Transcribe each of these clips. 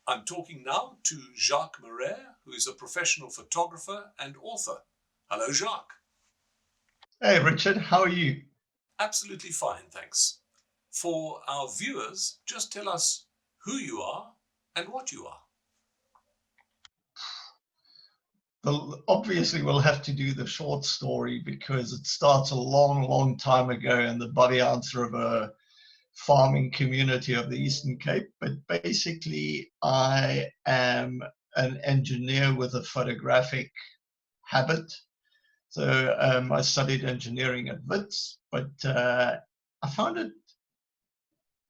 I'm talking now to Jacques Marais, who is a professional photographer and author. Hello, Jacques. Hey Richard, how are you? Absolutely fine, thanks. For our viewers, just tell us who you are and what you are. Well, obviously, we'll have to do the short story because it starts a long, long time ago in the Bobbejaanse River farming community of the Eastern Cape. But basically, I am an engineer with a photographic habit. So I studied engineering at Wits, but I found it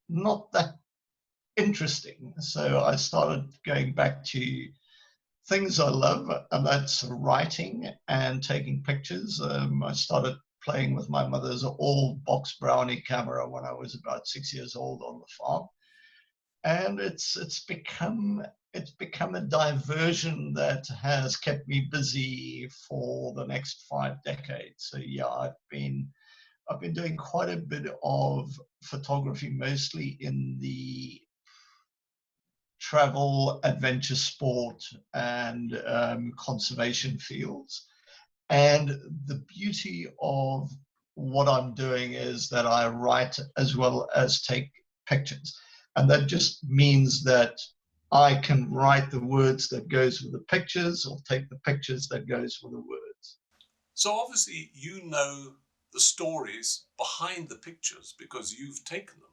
not that interesting. So I started going back to things I love, and that's writing and taking pictures. I started playing with my mother's old box brownie camera when I was about 6 years old on the farm, and it's become a diversion that has kept me busy for the next 5 decades. So yeah, I've been doing quite a bit of photography, mostly in the travel, adventure sport, and conservation fields. And the beauty of what I'm doing is that I write as well as take pictures. And that just means that I can write the words that goes with the pictures or take the pictures that goes with the words. So, obviously, you know the stories behind the pictures because you've taken them.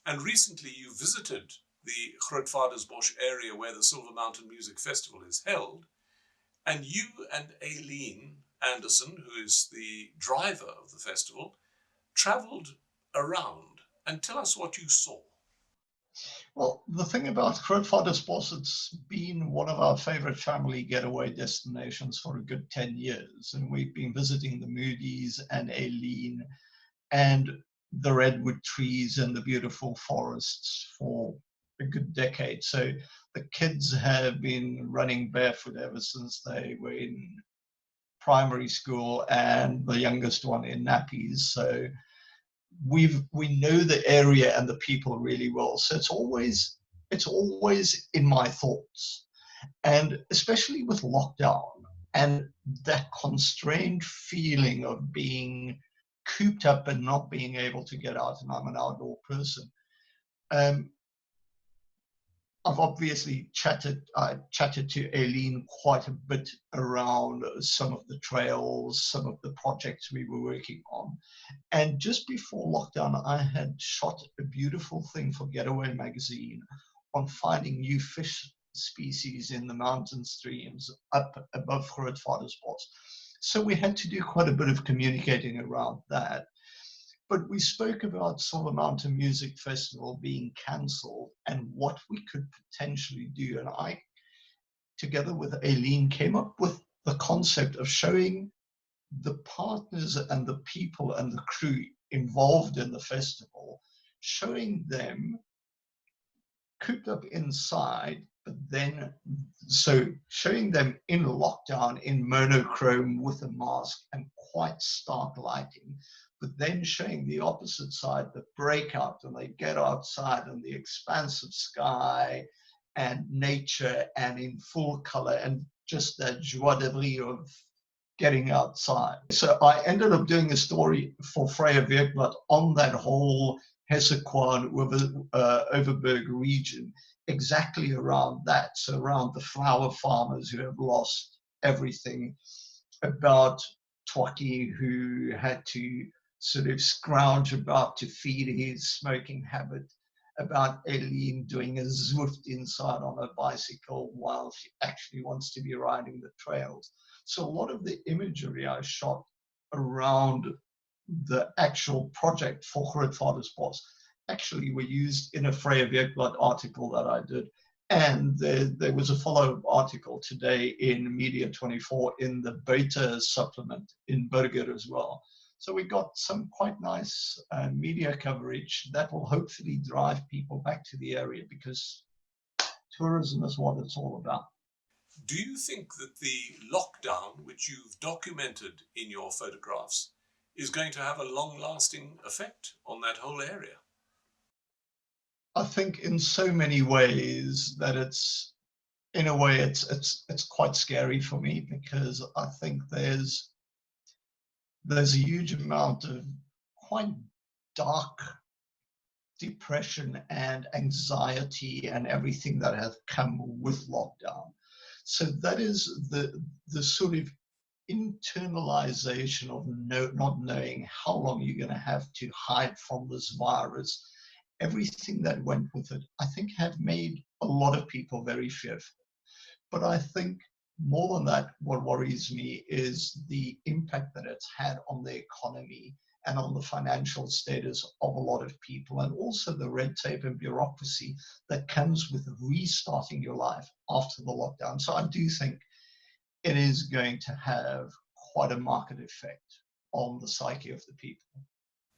And recently, you visited the Grootvadersbosch area where the Silver Mountain Music Festival is held. And you and Aileen Anderson, who is the driver of the festival, travelled around and tell us what you saw. Well, the thing about Grootvadersbos, it's been one of our favorite family getaway destinations for a good 10 years. And we've been visiting the Moody's and Aileen and the redwood trees and the beautiful forests for a good decade. So the kids have been running barefoot ever since they were in primary school, and the youngest one in nappies. So we know the area and the people really well. So it's always in my thoughts, and especially with lockdown and that constrained feeling of being cooped up and not being able to get out. And I'm an outdoor person. Um, I've obviously chatted to Aileen quite a bit around some of the trails, some of the projects we were working on. And just before lockdown, I had shot a beautiful thing for Getaway magazine on finding new fish species in the mountain streams up above Grootvadersbos. So we had to do quite a bit of communicating around that. But we spoke about Silver Mountain Music Festival being cancelled and what we could potentially do. And I, together with Aileen, came up with the concept of showing the partners and the people and the crew involved in the festival, showing them cooped up inside, but then so showing them in lockdown in monochrome with a mask and quite stark lighting, but then showing the opposite side, the breakout, and they get outside and the expansive sky and nature and in full color and just that joie de vivre of getting outside. So I ended up doing a story for Freya Weekblad on that whole Hessequan Overberg region, exactly around that. So around the flower farmers who have lost everything, about Twaki who had to sort of scrounge about to feed his smoking habit, about Eileen doing a Zwift inside on a bicycle while she actually wants to be riding the trails. So a lot of the imagery I shot around the actual project for Grootvadersbos actually were used in a Freya Weekblad article that I did. And there was a follow-up article today in Media 24 in the Beta supplement in Burger as well. So we got some quite nice media coverage that will hopefully drive people back to the area, because tourism is what it's all about. Do you think that the lockdown, which you've documented in your photographs, is going to have a long lasting effect on that whole area? I think in so many ways that it's in a way it's quite scary for me, because I think there's a huge amount of quite dark depression and anxiety and everything that has come with lockdown. So that is the sort of internalization of not knowing how long you're going to have to hide from this virus. Everything that went with it, I think, have made a lot of people very fearful. But I think more than that, what worries me is the impact that it's had on the economy and on the financial status of a lot of people, and also the red tape and bureaucracy that comes with restarting your life after the lockdown. So I do think it is going to have quite a market effect on the psyche of the people.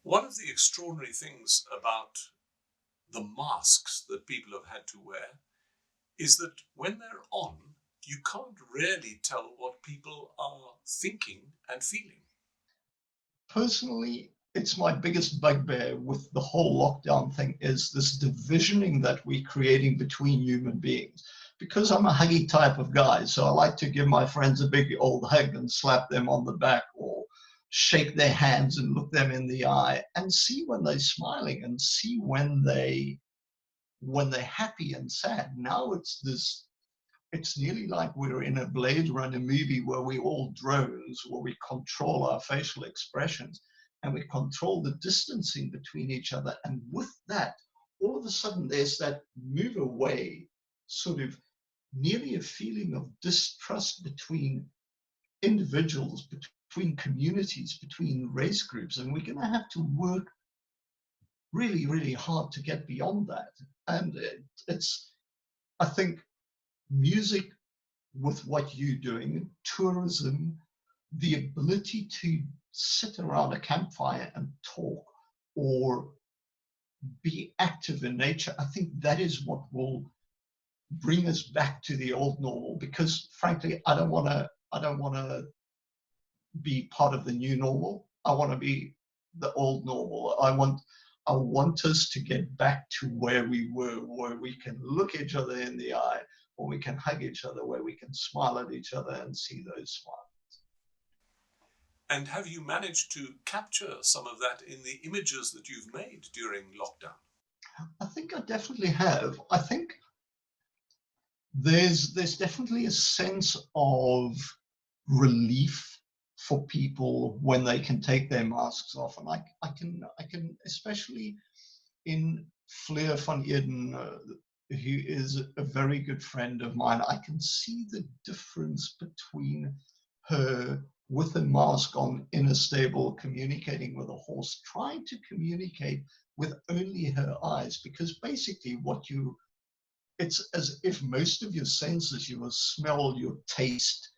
One of the extraordinary things about the masks that people have had to wear is that when they're on, you can't really tell what people are thinking and feeling. Personally, it's my biggest bugbear with the whole lockdown thing is this divisioning that we're creating between human beings. Because I'm a huggy type of guy, so I like to give my friends a big old hug and slap them on the back, or shake their hands and look them in the eye and see when they're smiling and see when they're happy and sad. Now it's nearly like we're in a Blade Runner movie where we all drones, where we control our facial expressions and we control the distancing between each other. And with that, all of a sudden, there's that move away, sort of nearly a feeling of distrust between individuals, between communities, between race groups. And we're going to have to work really, really hard to get beyond that. And it's, I think, music, with what you're doing, tourism, the ability to sit around a campfire and talk or be active in nature, I think that is what will bring us back to the old normal. Because frankly, I don't want to be part of the new normal. I want to be the old normal. I want us to get back to where we were, where we can look each other in the eye, where we can hug each other, where we can smile at each other and see those smiles. And have you managed to capture some of that in the images that you've made during lockdown? I think I definitely have. I think there's definitely a sense of relief for people when they can take their masks off, and I can especially in Fleur van Eden, who is a very good friend of mine, I can see the difference between her with a mask on in a stable, communicating with a horse, trying to communicate with only her eyes, because basically it's as if most of your senses, your smell, your taste,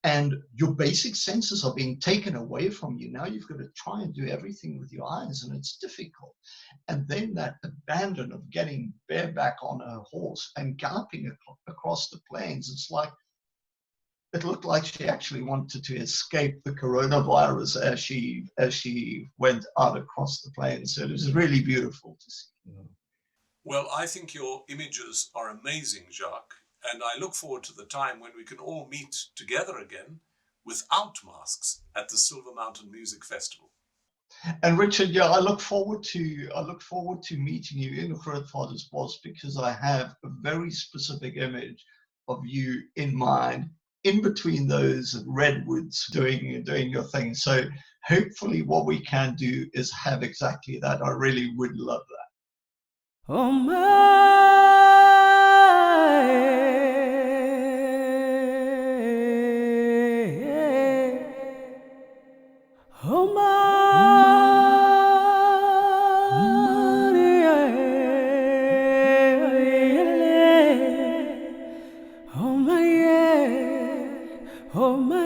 and your basic senses are being taken away from you. Now you've got to try and do everything with your eyes, and it's difficult. And then that abandon of getting bareback on a horse and galloping across the plains, it's like it looked like she actually wanted to escape the coronavirus as she went out across the plains. So it was really beautiful to see. Well, I think your images are amazing, Jacques, and I look forward to the time when we can all meet together again without masks at the Silver Mountain Music Festival. And Richard, yeah, I look forward to meeting you in Grootvader's Bos, because I have a very specific image of you in mind, in between those redwoods, doing your thing. So hopefully, what we can do is have exactly that. I really would love that. Oh my, oh my, oh my.